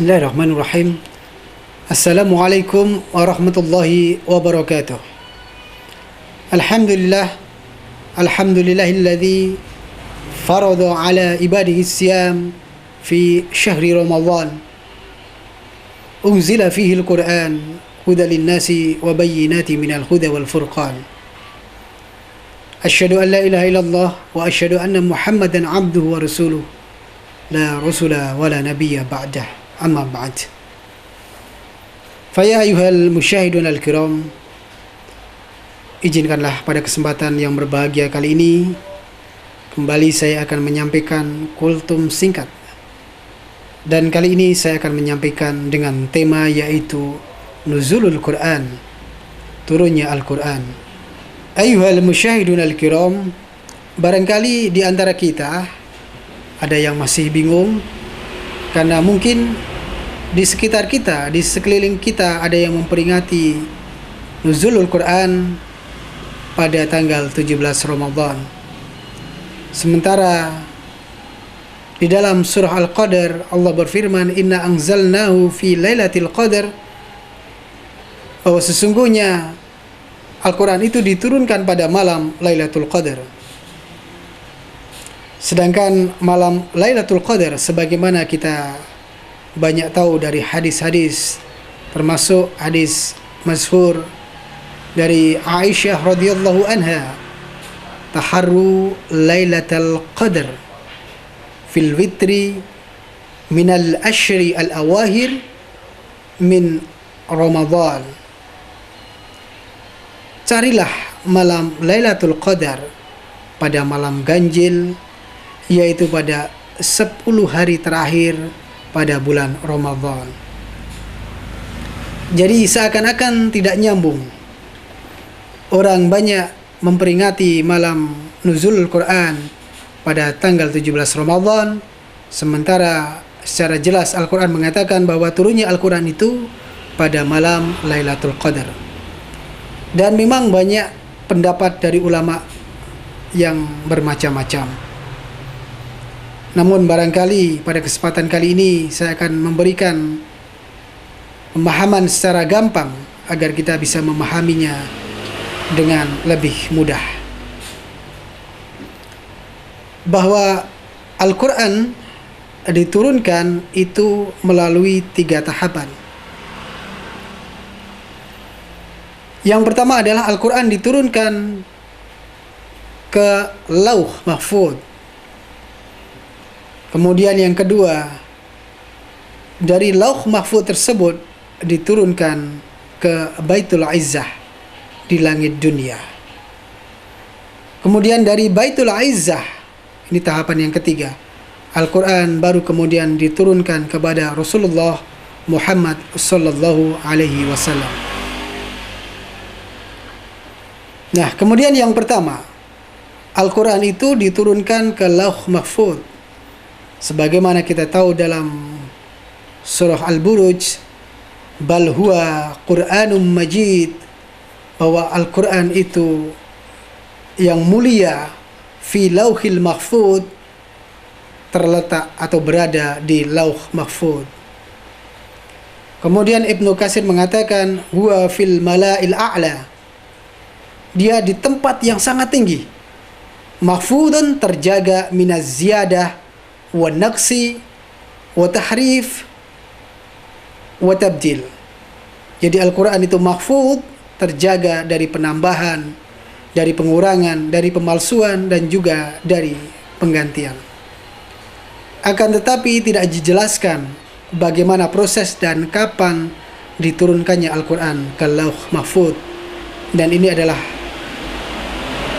Bismillahirrahmanirrahim. Assalamualaikum warahmatullahi wabarakatuh. Alhamdulillahilladzi farada ala ibadihi siyam fi syahri Ramadan. Unzila fihi al-Qur'an hudan lin-nasi wa bayyinatin minal huda wal furqan. Asyhadu an la ilaha illallah wa asyhadu anna Muhammadan abduhu wa rasuluh. La rasula wa la nabiyya ba'dah. Amma ba'd. Faya ayuhal musyahidun al-kiram, izinkanlah pada kesempatan yang berbahagia kali ini kembali saya akan menyampaikan kultum singkat. Dan kali ini saya akan menyampaikan dengan tema yaitu Nuzulul Quran, turunnya Al-Quran. Ayuhal musyahidun al-kiram, barangkali di antara kita ada yang masih bingung karena mungkin di sekitar kita, di sekeliling kita ada yang memperingati Nuzulul Quran pada tanggal 17 Ramadan. Sementara di dalam surah Al-Qadar Allah berfirman, Inna anzalnahu fi lailatul qadar, bahwa sesungguhnya Al-Quran itu diturunkan pada malam Lailatul Qadar. Sedangkan malam Lailatul Qadar, sebagaimana kita banyak tahu dari hadis-hadis, termasuk hadis masyhur dari Aisyah radhiyallahu anha, taharru Lailatul Qadar fil witri minal ashri al-awahir min Ramadan. Carilah malam Lailatul Qadar pada malam ganjil, yaitu pada 10 hari terakhir pada bulan Ramadan. Jadi seakan-akan tidak nyambung. Orang banyak memperingati malam Nuzulul Quran pada tanggal 17 Ramadan, sementara secara jelas Al-Quran mengatakan bahwa turunnya Al-Quran itu pada malam Lailatul Qadar. Dan memang banyak pendapat dari ulama yang bermacam-macam. Namun barangkali pada kesempatan kali ini saya akan memberikan pemahaman secara gampang agar kita bisa memahaminya dengan lebih mudah. Bahwa Al-Quran diturunkan itu melalui 3 tahapan. Yang pertama adalah Al-Quran diturunkan ke Lauh Mahfuz. Kemudian yang kedua, dari Lauh Mahfuz tersebut diturunkan ke Baitul Izzah di langit dunia. Kemudian dari Baitul Izzah, ini tahapan yang ketiga, Al-Quran baru kemudian diturunkan kepada Rasulullah Muhammad sallallahu alaihi wasallam. Nah, kemudian yang pertama, Al-Quran itu diturunkan ke Lauh Mahfuz. Sebagaimana kita tahu dalam surah Al-Buruj, bal huwa Qur'anum Majid, bahwa Al-Quran itu yang mulia, fi lauhil mahfuz, terletak atau berada di Lauh Mahfuz. Kemudian Ibnu Katsir mengatakan huwa fil mala'il a'la, dia di tempat yang sangat tinggi, mahfudun, terjaga minaz ziyadah wa naqsi wa tahrif wa tabdil. Jadi Al-Quran itu mahfuz, terjaga dari penambahan, dari pengurangan, dari pemalsuan, dan juga dari penggantian. Akan tetapi tidak dijelaskan bagaimana proses dan kapan diturunkannya Al-Quran ke Lauh Mahfuz. Dan ini adalah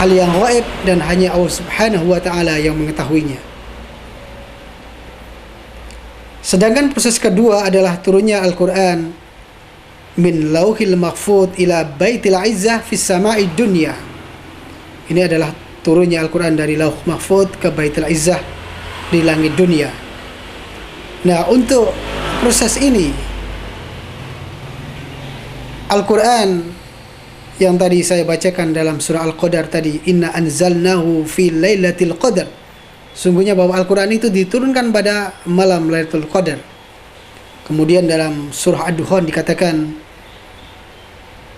hal yang gaib dan hanya Allah Subhanahu wa ta'ala yang mengetahuinya. Sedangkan proses kedua adalah turunnya Al-Quran min Lauhil Mahfuz ila Baitil Izzah fis sama'id dunya. Ini adalah turunnya Al-Quran dari Lauh Mahfuz ke Baitil Izzah di langit dunia. Nah, untuk proses ini Al-Quran yang tadi saya bacakan dalam surah Al-Qadar tadi, Inna anzalnahu fi lailatul qadar, sungguhnya bahwa Al-Quran itu diturunkan pada malam Lailatul Qadar. Kemudian dalam surah Ad-Dukhan dikatakan,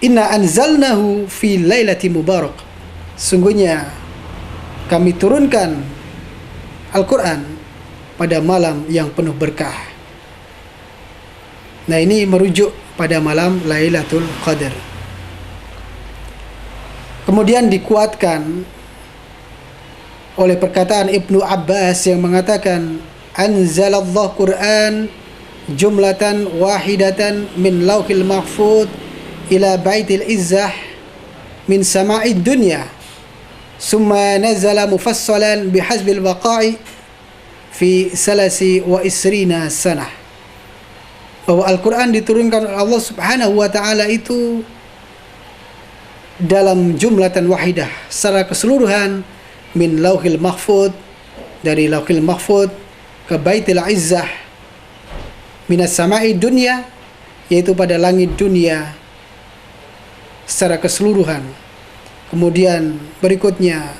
Inna anzalnahu fi lailati mubarak. Sungguhnya kami turunkan Al-Quran pada malam yang penuh berkah. Nah, ini merujuk pada malam Lailatul Qadar. Kemudian dikuatkan oleh perkataan Ibnu Abbas yang mengatakan, Anzalallah Quran jumlatan wahidatan min lauhil mahfud ila baitil izzah min sama'id dunya summa nazala mufassalan bihasbil waqa'i fi salasi wa isrina sanah. Bahwa Al-Quran diturunkan oleh Allah Subhanahu wa ta'ala itu dalam jumlatan wahidah, secara keseluruhan, min lauhil mahfud, dari lauhil mahfud ke baitil izzah, minas sama'i dunya, yaitu pada langit dunia secara keseluruhan. Kemudian berikutnya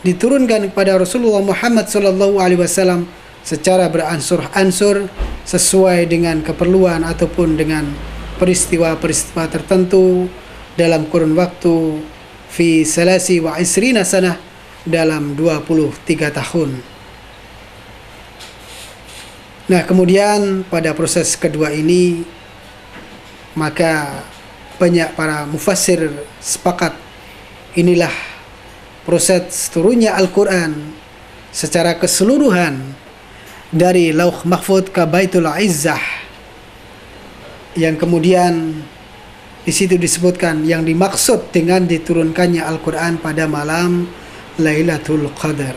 diturunkan kepada Rasulullah Muhammad SAW secara beransur-ansur sesuai dengan keperluan ataupun dengan peristiwa-peristiwa tertentu dalam kurun waktu fi salasi wa isrina sanah, dalam 23 tahun. Nah, kemudian pada proses kedua ini maka banyak para mufassir sepakat inilah proses turunnya Al-Quran secara keseluruhan dari Lauh Mahfud ke Baitul Izzah, yang kemudian di situ disebutkan yang dimaksud dengan diturunkannya Al-Quran pada malam Lailatul Qadar.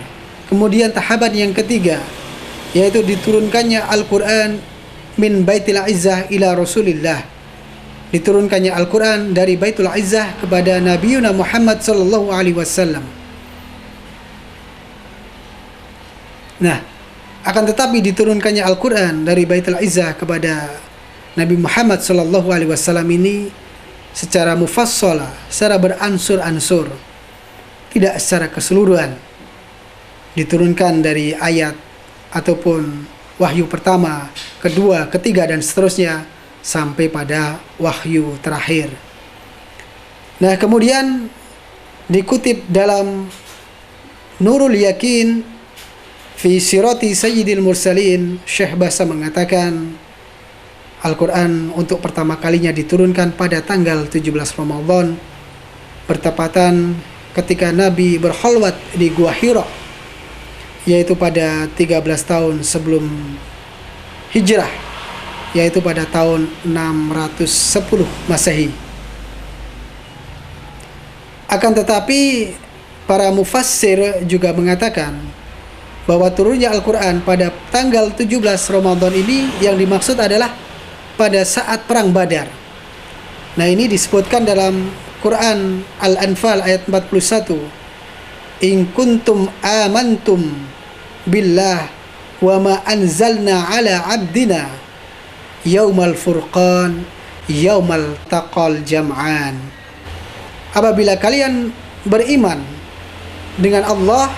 Kemudian tahapan yang ketiga, yaitu diturunkannya Al-Quran min Baitul Izzah ila Rasulillah, diturunkannya Al-Quran dari Baitul Izzah kepada Nabiuna Muhammad sallallahu alaihi wasallam. Nah, akan tetapi diturunkannya Al-Quran dari Baitul Izzah kepada Nabi Muhammad sallallahu alaihi wasallam ini secara mufassalah, secara beransur-ansur, tidak secara keseluruhan. Diturunkan dari ayat ataupun wahyu pertama, kedua, ketiga, dan seterusnya sampai pada wahyu terakhir. Nah, kemudian dikutip dalam Nurul Yakin fi Sirati Sayyidil Mursalin, Syekh Basa mengatakan Al-Quran untuk pertama kalinya diturunkan pada tanggal 17 Ramadan, bertepatan ketika Nabi berkhalwat di Gua Hira, yaitu pada 13 tahun sebelum hijrah, yaitu pada tahun 610 Masehi. Akan tetapi para mufassir juga mengatakan bahwa turunnya Al-Quran pada tanggal 17 Ramadan ini yang dimaksud adalah pada saat perang Badar. Nah, ini disebutkan dalam Quran Al-Anfal ayat 41, In kuntum amantum billah wa ma anzalna ala abdina yaumal furqan yaumal taqal jam'an. Apabila kalian beriman dengan Allah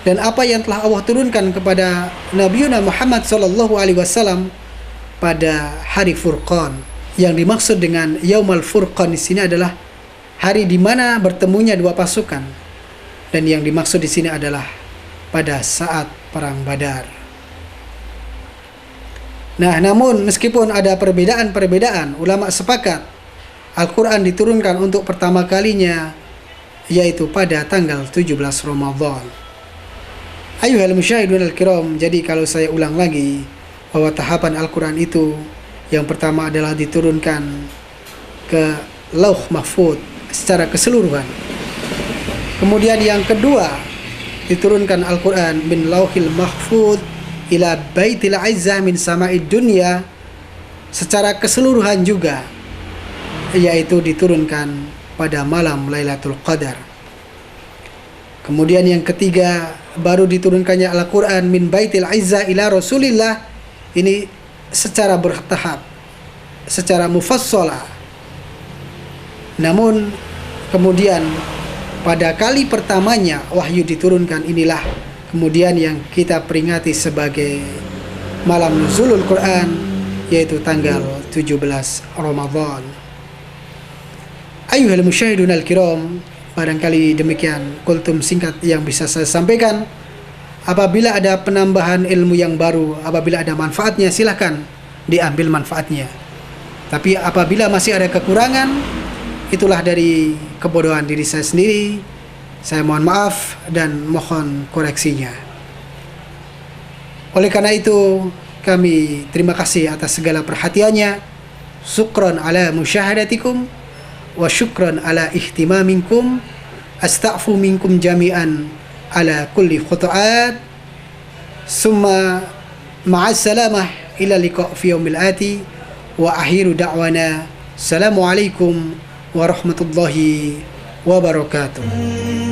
dan apa yang telah Allah turunkan kepada Nabiuna Muhammad sallallahu alaihi wasallam pada hari Furqan. Yang dimaksud dengan Yaumal Furqan di sini adalah hari di mana bertemunya dua pasukan, dan yang dimaksud di sini adalah pada saat perang Badar. Nah, namun meskipun ada perbedaan-perbedaan, ulama sepakat Al-Quran diturunkan untuk pertama kalinya yaitu pada tanggal 17 Ramadan. Ayuhal musyahidun al-kiram, jadi kalau saya ulang lagi bahwa tahapan Al-Quran itu yang pertama adalah diturunkan ke Lauh Mahfud secara keseluruhan. Kemudian yang kedua, diturunkan Al-Quran min Lauhil Mahfud ila Baitil Izzah min Sama'id Dunya secara keseluruhan juga, yaitu diturunkan pada malam Lailatul Qadar. Kemudian yang ketiga, baru diturunkannya Al-Quran min Baitil Izzah ila Rasulillah, ini secara bertahap, secara mufassalah. Namun kemudian pada kali pertamanya wahyu diturunkan, inilah kemudian yang kita peringati sebagai malam nuzulul Quran, yaitu tanggal 17 Ramadan. Ayyuhal musyahidun al-kiram, barangkali demikian kultum singkat yang bisa saya sampaikan. Apabila ada penambahan ilmu yang baru, apabila ada manfaatnya, silahkan diambil manfaatnya. Tapi apabila masih ada kekurangan, itulah dari kebodohan diri saya sendiri. Saya mohon maaf dan mohon koreksinya. Oleh karena itu, kami terima kasih atas segala perhatiannya. Syukran ala musyahadatikum wa syukran ala ihtimaminkum. Astaghfu minkum jami'an ala kulli khutu'at. Summa ma'assalamah ila liqa' fi yaumil ati. Wa akhiru da'wana assalamualaikum warahmatullahi wabarakatuh.